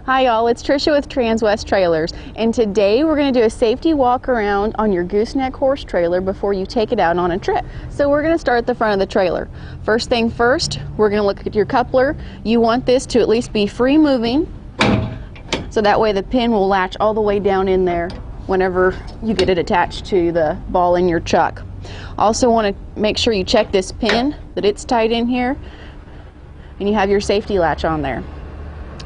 Hi y'all, it's Trisha with Transwest Trailers, and today we're going to do a safety walk around on your gooseneck horse trailer before you take it out on a trip. So we're going to start at the front of the trailer. First thing first, we're going to look at your coupler. You want this to at least be free moving, so that way the pin will latch all the way down in there whenever you get it attached to the ball in your chuck. Also want to make sure you check this pin, that it's tight in here, and you have your safety latch on there.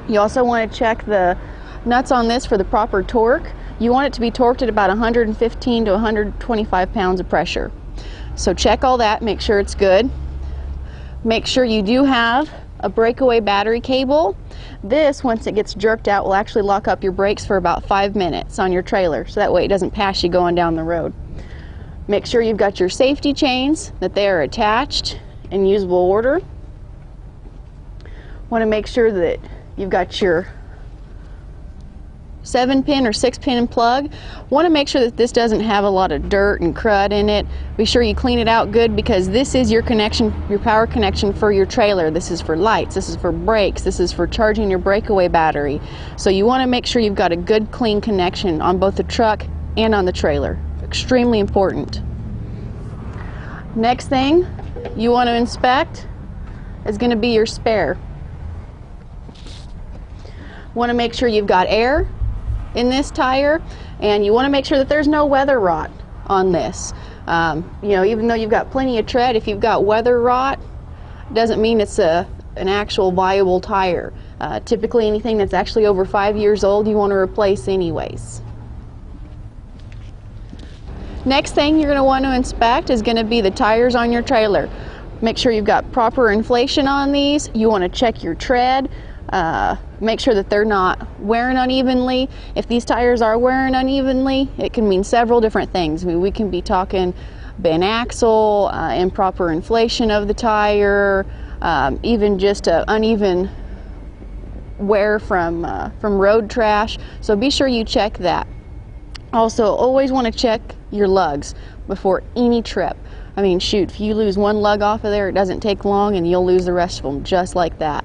You also want to check the nuts on this for the proper torque. You want it to be torqued at about 115 to 125 pounds of pressure. So check all that, make sure it's good. Make sure you do have a breakaway battery cable. This, once it gets jerked out, will actually lock up your brakes for about 5 minutes on your trailer, so that way it doesn't pass you going down the road. Make sure you've got your safety chains, that they are attached in usable order. Want to make sure that you've got your 7-pin or 6-pin plug. Want to make sure that this doesn't have a lot of dirt and crud in it. Be sure you clean it out good, because this is your connection, your power connection for your trailer. This is for lights, this is for brakes, this is for charging your breakaway battery. So you want to make sure you've got a good clean connection on both the truck and on the trailer. Extremely important. Next thing you want to inspect is going to be your spare. Want to make sure you've got air in this tire, and you want to make sure that there's no weather rot on this. You know, even though you've got plenty of tread, if you've got weather rot, doesn't mean it's an actual viable tire. Typically anything that's actually over 5 years old you want to replace anyways. Next thing you're going to want to inspect is going to be the tires on your trailer. Make sure you've got proper inflation on these. You want to check your tread. Make sure that they're not wearing unevenly. If these tires are wearing unevenly, it can mean several different things. I mean, we can be talking bent axle, improper inflation of the tire, even just uneven wear from road trash. So be sure you check that. Also, always want to check your lugs before any trip. I mean, shoot, if you lose one lug off of there, it doesn't take long and you'll lose the rest of them just like that.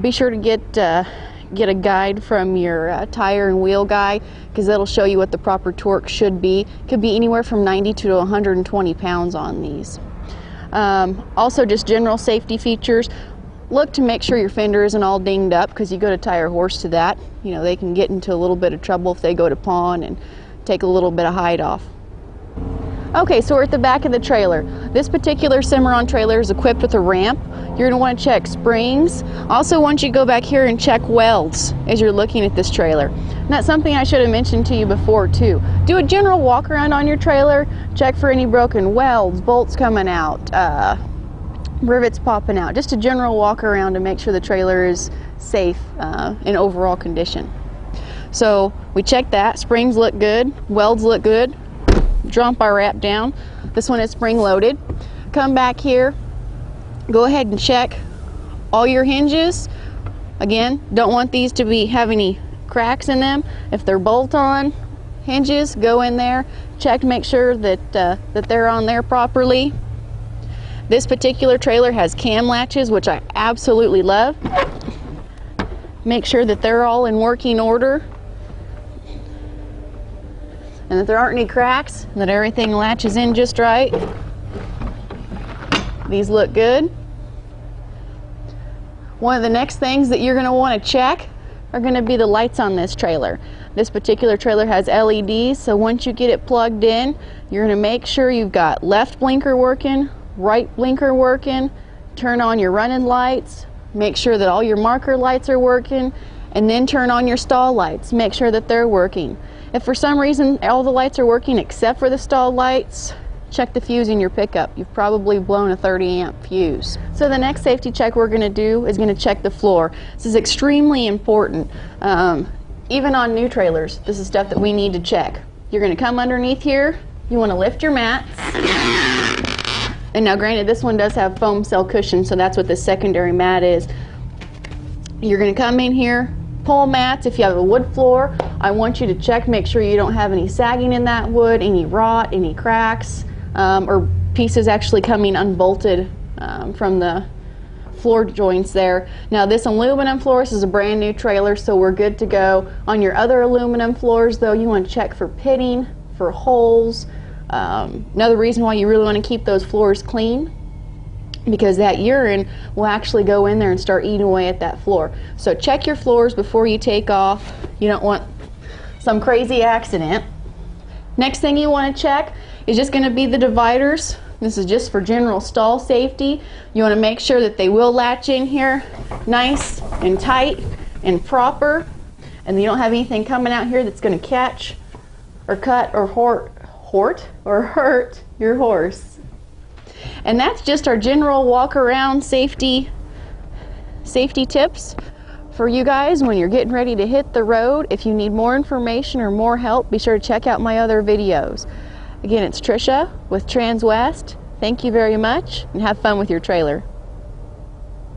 Be sure to get a guide from your tire and wheel guy, because that'll show you what the proper torque should be. Could be anywhere from 90 to 120 pounds on these. Also, just general safety features. Look to make sure your fender isn't all dinged up, because you go to tie your horse to that. You know, they can get into a little bit of trouble if they go to pawn and take a little bit of hide off. Okay, so we're at the back of the trailer. This particular Cimarron trailer is equipped with a ramp. You're going to want to check springs. Also want you to go back here and check welds as you're looking at this trailer. And that's something I should have mentioned to you before too. Do a general walk around on your trailer. Check for any broken welds, bolts coming out, rivets popping out. Just a general walk around to make sure the trailer is safe in overall condition. So we checked that. Springs look good. Welds look good. Drop our wrap down. This one is spring loaded. Come back here. Go ahead and check all your hinges. Again, don't want these to have any cracks in them. If they're bolt-on hinges, go in there, check to make sure that that they're on there properly. This particular trailer has cam latches, which I absolutely love. Make sure that they're all in working order, and that there aren't any cracks, and that everything latches in just right. These look good. One of the next things that you're going to want to check are going to be the lights on this trailer. This particular trailer has LEDs, so once you get it plugged in, you're going to make sure you've got left blinker working, right blinker working, turn on your running lights, make sure that all your marker lights are working, and then turn on your stall lights. Make sure that they're working. If for some reason all the lights are working except for the stall lights, check the fuse in your pickup. You've probably blown a 30 amp fuse. So the next safety check we're going to do is going to check the floor. This is extremely important. Even on new trailers, this is stuff that we need to check. You're going to come underneath here. You want to lift your mats. And now granted, this one does have foam cell cushion, so that's what the secondary mat is. You're going to come in here, pull mats. If you have a wood floor, I want you to check, make sure you don't have any sagging in that wood, any rot, any cracks, or pieces actually coming unbolted from the floor joints there. Now this aluminum floor, this is a brand new trailer, so we're good to go. On your other aluminum floors though, you want to check for pitting, for holes. Another reason why you really want to keep those floors clean, because that urine will actually go in there and start eating away at that floor. So check your floors before you take off. You don't want some crazy accident. Next thing you want to check is just going to be the dividers. This is just for general stall safety. You want to make sure that they will latch in here nice and tight and proper, and you don't have anything coming out here that's going to catch or cut or hurt your horse. And that's just our general walk around safety tips for you guys when you're getting ready to hit the road. If you need more information or more help, be sure to check out my other videos. Again, it's Trisha with Transwest. Thank you very much, and have fun with your trailer.